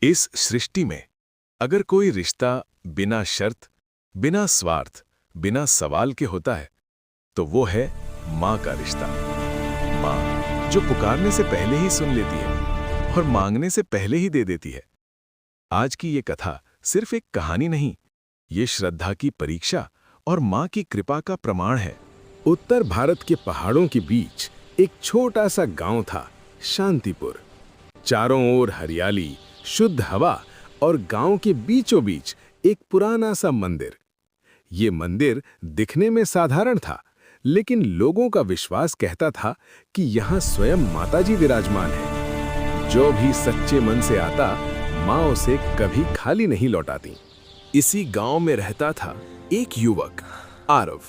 इस सृष्टि में अगर कोई रिश्ता बिना शर्त, बिना स्वार्थ, बिना सवाल के होता है तो वो है माँ का रिश्ता। माँ जो पुकारने से पहले ही सुन लेती है और मांगने से पहले ही दे देती है। आज की ये कथा सिर्फ एक कहानी नहीं, ये श्रद्धा की परीक्षा और माँ की कृपा का प्रमाण है। उत्तर भारत के पहाड़ों के बीच एक छोटा सा गांव था, शांतिपुर। चारों ओर हरियाली, शुद्ध हवा और गांव के बीचों बीच एक पुराना सा मंदिर। ये मंदिर दिखने में साधारण था, लेकिन लोगों का विश्वास कहता था कि यहाँ स्वयं माताजी विराजमान है। जो भी सच्चे मन से आता, माँ उसे कभी खाली नहीं लौटाती। इसी गांव में रहता था एक युवक, आरव।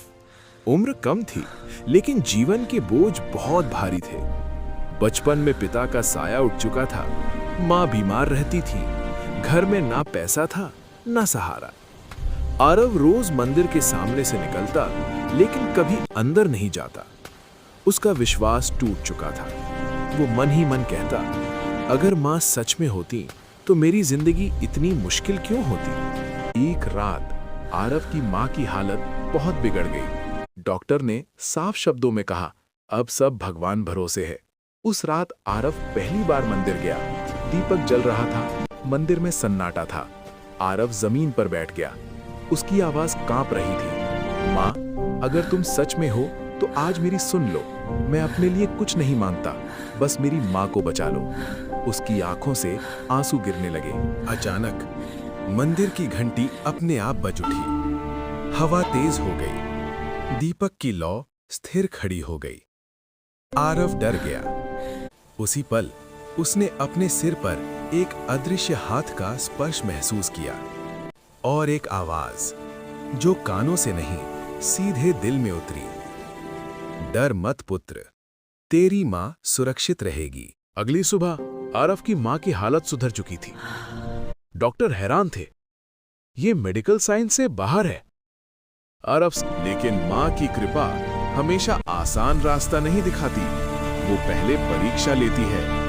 उम्र कम थी, लेकिन जीवन के बोझ बहुत भारी थे। बचपन में पिता का साया उठ चुका था, माँ बीमार रहती थी, घर में ना पैसा था ना सहारा। आरव रोज मंदिर के सामने से निकलता, लेकिन कभी अंदर नहीं जाता। उसका विश्वास टूट चुका था। वो मन ही मन कहता, अगर माँ सच में होती तो मेरी जिंदगी इतनी मुश्किल क्यों होती। एक रात आरव की माँ की हालत बहुत बिगड़ गई। डॉक्टर ने साफ शब्दों में कहा, अब सब भगवान भरोसे है। उस रात आरव पहली बार मंदिर गया। दीपक जल रहा था, मंदिर में सन्नाटा था। आरव जमीन पर बैठ गया। उसकी आवाज कांप रही थी, माँ अगर तुम सच में हो तो आज मेरी सुन लो। मैं अपने लिए कुछ नहीं मांगता, बस मेरी माँ को बचा लो। उसकी आंखों से आंसू गिरने लगे। अचानक मंदिर की घंटी अपने आप बज उठी। हवा तेज हो गई। दीपक की लौ स्थिर खड़ी हो गई। आरव डर गया। उसी पल उसने अपने सिर पर एक अदृश्य हाथ का स्पर्श महसूस किया और एक आवाज जो कानों से नहीं सीधे दिल में उतरी, डर मत पुत्र, तेरी माँ सुरक्षित रहेगी। अगली सुबह आरव की माँ की हालत सुधर चुकी थी। डॉक्टर हैरान थे, ये मेडिकल साइंस से बाहर है। लेकिन माँ की कृपा हमेशा आसान रास्ता नहीं दिखाती, वो पहले परीक्षा लेती है।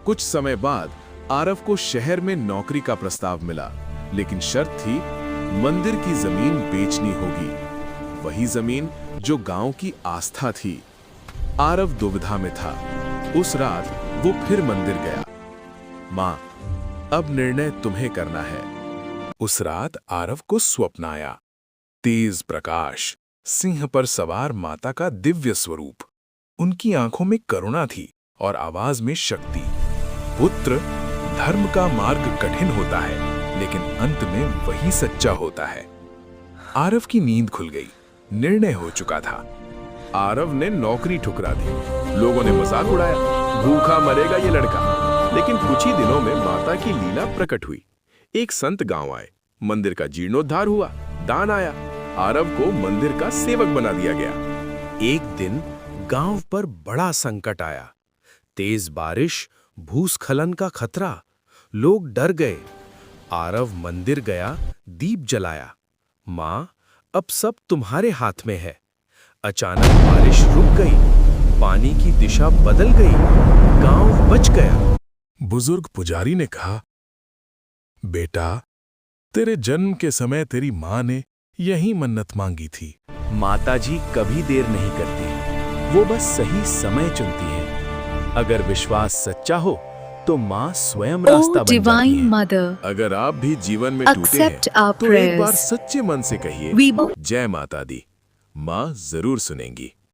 कुछ समय बाद आरव को शहर में नौकरी का प्रस्ताव मिला, लेकिन शर्त थी मंदिर की जमीन बेचनी होगी, वही जमीन जो गांव की आस्था थी। आरव दुविधा में था। उस रात वो फिर मंदिर गया। मां, अब निर्णय तुम्हें करना है। उस रात आरव को स्वप्न आया। तेज प्रकाश, सिंह पर सवार माता का दिव्य स्वरूप। उनकी आंखों में करुणा थी और आवाज में शक्ति। पुत्र, धर्म का मार्ग कठिन होता है, लेकिन अंत में वही सच्चा होता है। आरव की नींद खुल गई। निर्णय हो चुका था। आरव ने नौकरी ठुकरा दी। लोगों ने मजाक उड़ाया, भूखा मरेगा ये लड़का। लेकिन कुछ ही दिनों में माता की लीला प्रकट हुई। एक संत गांव आए, मंदिर का जीर्णोद्धार हुआ, दान आया। आरव को मंदिर का सेवक बना दिया गया। एक दिन गांव पर बड़ा संकट आया। तेज बारिश, भूस्खलन का खतरा। लोग डर गए। आरव मंदिर गया, दीप जलाया। माँ, अब सब तुम्हारे हाथ में है। अचानक बारिश रुक गई, पानी की दिशा बदल गई, गांव बच गया। बुजुर्ग पुजारी ने कहा, बेटा, तेरे जन्म के समय तेरी माँ ने यही मन्नत मांगी थी। माताजी कभी देर नहीं करती, वो बस सही समय चुनती है। अगर विश्वास सच्चा हो तो माँ स्वयं रास्ता बन जाती है। अगर आप भी जीवन में टूटे हैं तो एक बार सच्चे मन से कहिए, जय माता दी। माँ जरूर सुनेंगी।